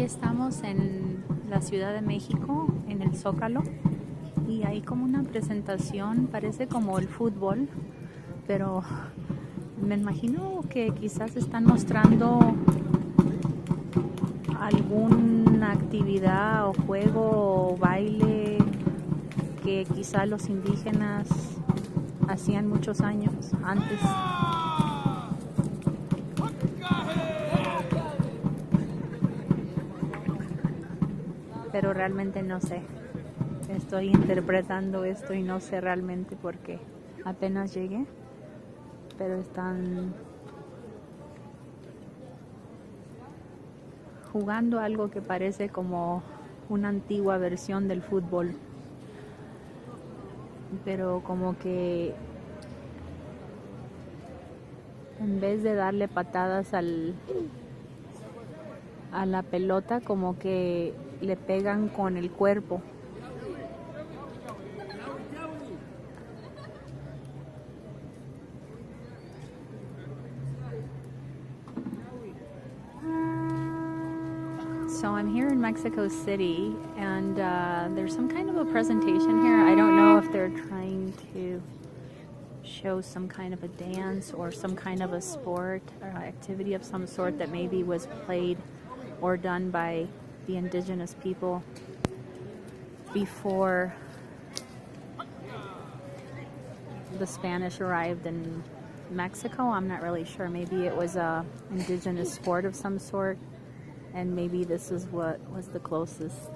estamos en la Ciudad de México, en el Zócalo, y hay como una presentación, parece como el fútbol, pero me imagino que quizás están mostrando alguna actividad o juego o baile que quizás los indígenas hacían muchos años antes. Pero realmente no sé. Estoy interpretando esto y no sé realmente por qué. Apenas llegué, pero están jugando algo que parece como una antigua versión del fútbol. Pero como que en vez de darle patadas a la pelota, como que le pegan con el cuerpo. So I'm here in Mexico City, and there's some kind of a presentation here. I don't know if they're trying to show some kind of a dance or some kind of a sport or activity of some sort that maybe was played or done by the indigenous people before the Spanish arrived in Mexico. I'm not really sure. Maybe it was a indigenous sport of some sort, and maybe this is what was the closest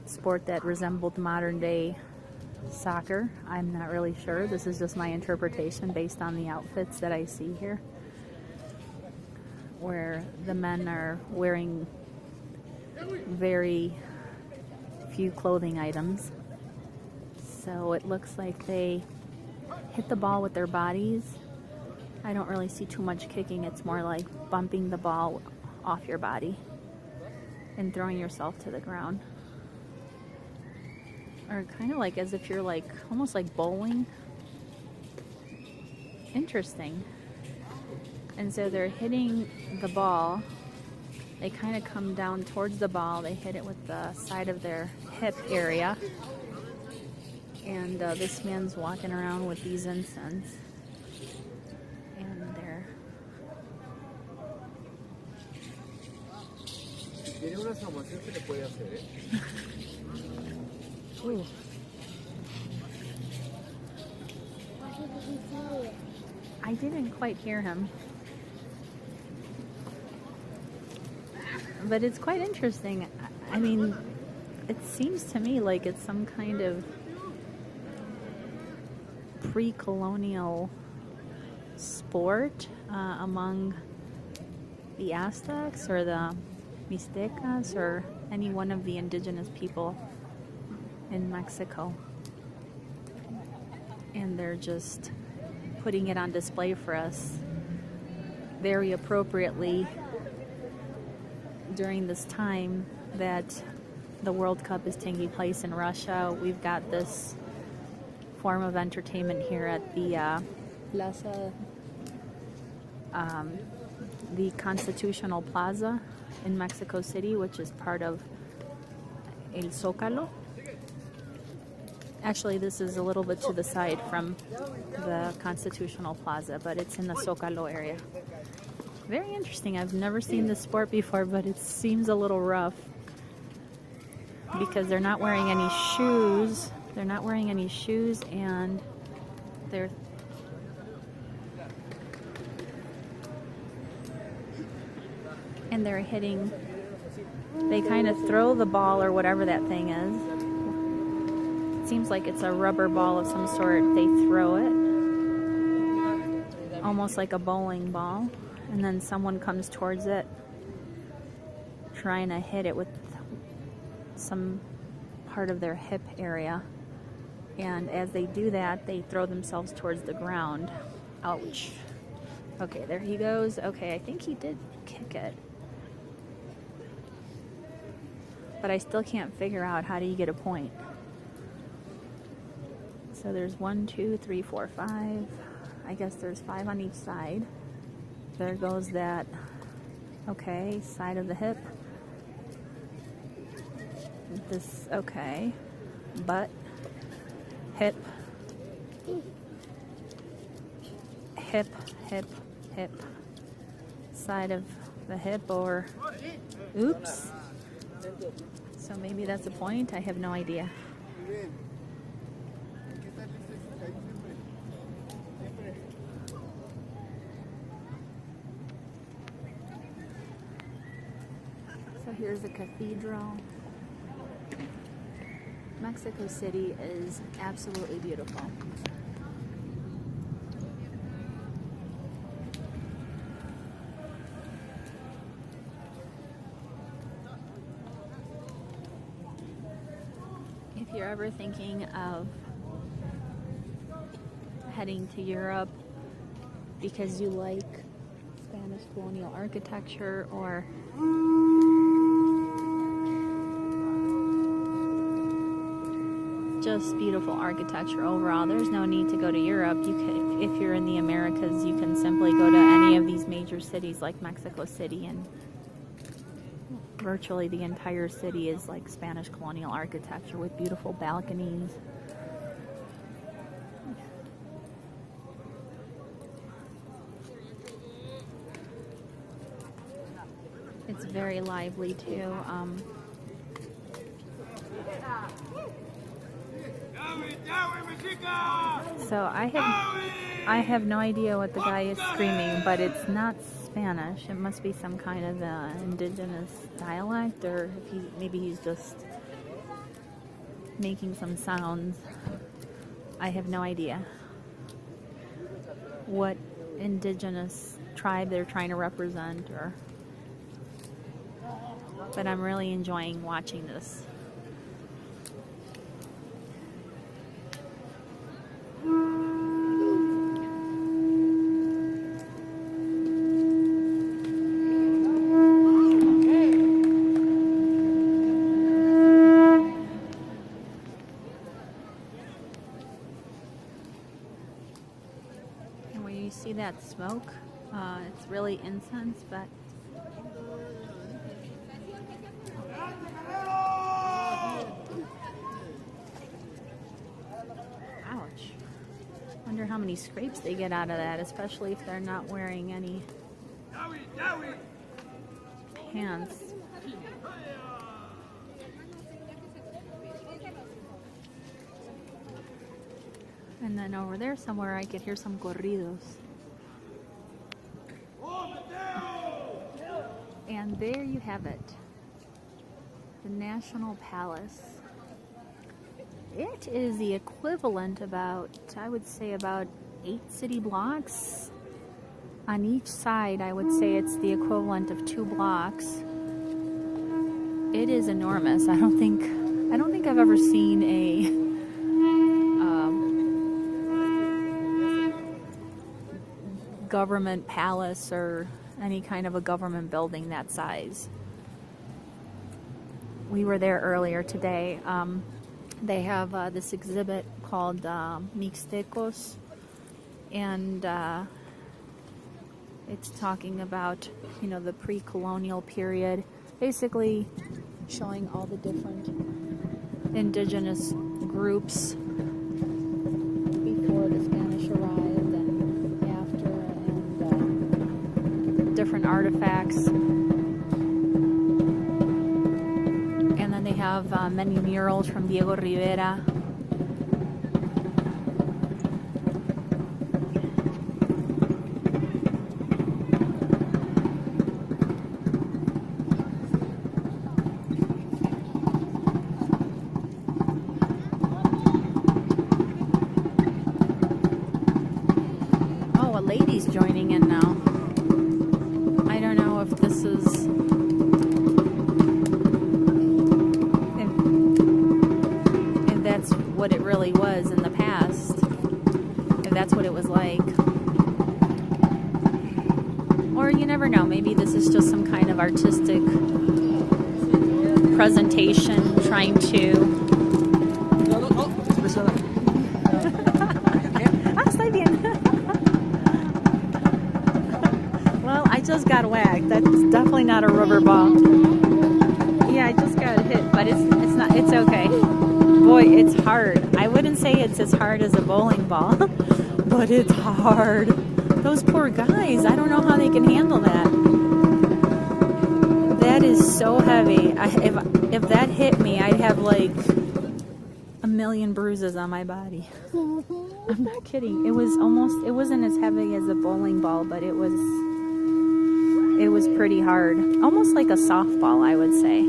sport that resembled modern day soccer. I'm not really sure. This is just my interpretation based on the outfits that I see here, where the men are wearing very few clothing items. So it looks like they hit the ball with their bodies. I don't really see too much kicking. It's more like bumping the ball off your body and throwing yourself to the ground. Or kind of like as if you're like, almost like bowling. Interesting. And so they're hitting the ball. They kind of come down towards the ball. They hit it with the side of their hip area. And this man's walking around with these incense. And they're... Ooh. I didn't quite hear him. But it's quite interesting. I mean, it seems to me like it's some kind of pre-colonial sport among the Aztecs or the Mixtecas or any one of the indigenous people in Mexico. And they're just putting it on display for us very appropriately during this time that the World Cup is taking place in Russia. We've got this form of entertainment here at the Plaza, the Constitutional Plaza in Mexico City, which is part of El Zócalo. Actually, this is a little bit to the side from the Constitutional Plaza, but it's in the Zócalo area. Very interesting. I've never seen this sport before, but it seems a little rough because they're not wearing any shoes. They're not wearing any shoes, and they're hitting. They kind of throw the ball or whatever that thing is. It seems like it's a rubber ball of some sort. They throw it almost like a bowling ball, and then someone comes towards it trying to hit it with some part of their hip area. And as they do that, they throw themselves towards the ground. Ouch. Okay, there he goes. Okay, I think he did kick it. But I still can't figure out how do you get a point. So there's 1, 2, 3, 4, 5. I guess there's 5 on each side. There goes that, okay, side of the hip. This, okay. Butt, hip, hip, hip, hip. Side of the hip, or oops. So maybe that's a point. I have no idea. So here's the cathedral. Mexico City is absolutely beautiful. If you're ever thinking of heading to Europe because you like Spanish colonial architecture or just beautiful architecture overall, there's no need to go to Europe. You can, if you're in the Americas, you can simply go to any of these major cities like Mexico City, and virtually the entire city is like Spanish colonial architecture with beautiful balconies. It's very lively too. So I have no idea what the guy is screaming, but it's not Spanish. It must be some kind of indigenous dialect, or if maybe he's just making some sounds. I have no idea what indigenous tribe they're trying to represent, but I'm really enjoying watching this. See that smoke? It's really incense, but ouch. Wonder how many scrapes they get out of that, especially if they're not wearing any pants. And then over there somewhere I could hear some corridos. And there you have it, the National Palace. It is the equivalent I would say about 8 city blocks. On each side, I would say it's the equivalent of 2 blocks. It is enormous. I don't think I've ever seen a government palace or any kind of a government building that size. We were there earlier today. They have this exhibit called Mixtecos, and it's talking about, the pre-colonial period, basically showing all the different indigenous groups before the Spanish arrived and after, and different artifacts. And then they have many murals from Diego Rivera. Ladies joining in now. I don't know if this is if that's what it really was in the past, if that's what it was like, or you never know, maybe this is just some kind of artistic presentation trying to just got whacked. That's definitely not a rubber ball. Yeah, I just got hit, but it's okay. Boy, it's hard. I wouldn't say it's as hard as a bowling ball, but it's hard. Those poor guys, I don't know how they can handle that. That is so heavy. If that hit me, I'd have like a million bruises on my body. I'm not kidding. It wasn't as heavy as a bowling ball, but it was pretty hard. Almost like a softball, I would say.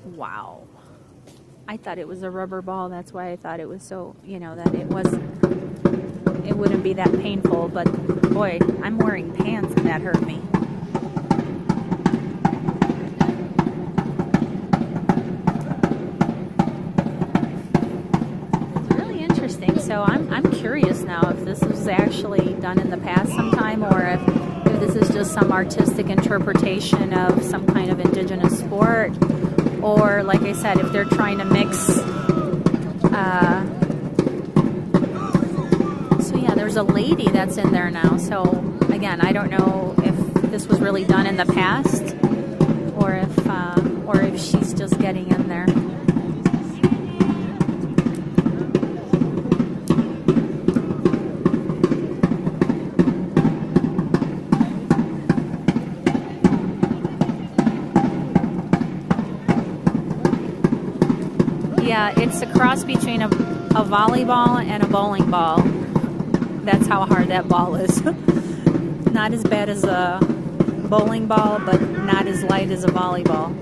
Wow. I thought it was a rubber ball. That's why I thought it was so, that it wouldn't be that painful. But boy, I'm wearing pants and that hurt me. So I'm curious now if this was actually done in the past sometime, or if this is just some artistic interpretation of some kind of indigenous sport, or like I said, if they're trying to mix. So yeah, there's a lady that's in there now. So again, I don't know if this was really done in the past, or if she's just getting in there. Yeah, it's a cross between a volleyball and a bowling ball. That's how hard that ball is. Not as bad as a bowling ball, but not as light as a volleyball.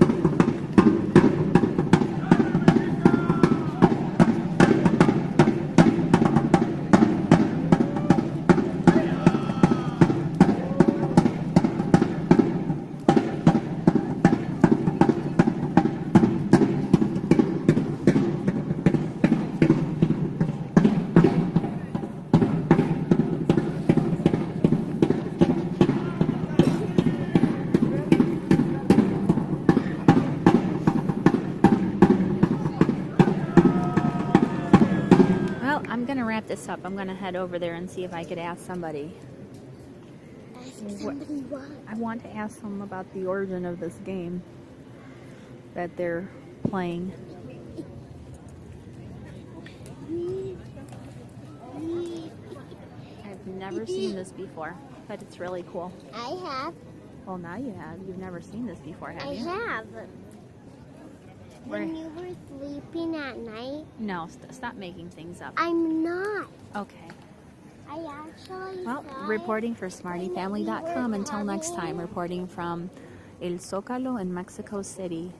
I'm going to wrap this up. I'm going to head over there and see if I could ask somebody. Ask somebody what? I want to ask them about the origin of this game that they're playing. I've never seen this before, but it's really cool. I have. Well, now you have. You've never seen this before, have you? I have. When you were sleeping at night. No, stop making things up. I'm not. Okay. I actually Well, reporting for SmartyFamily.com. Until next time, reporting from El Zócalo in Mexico City.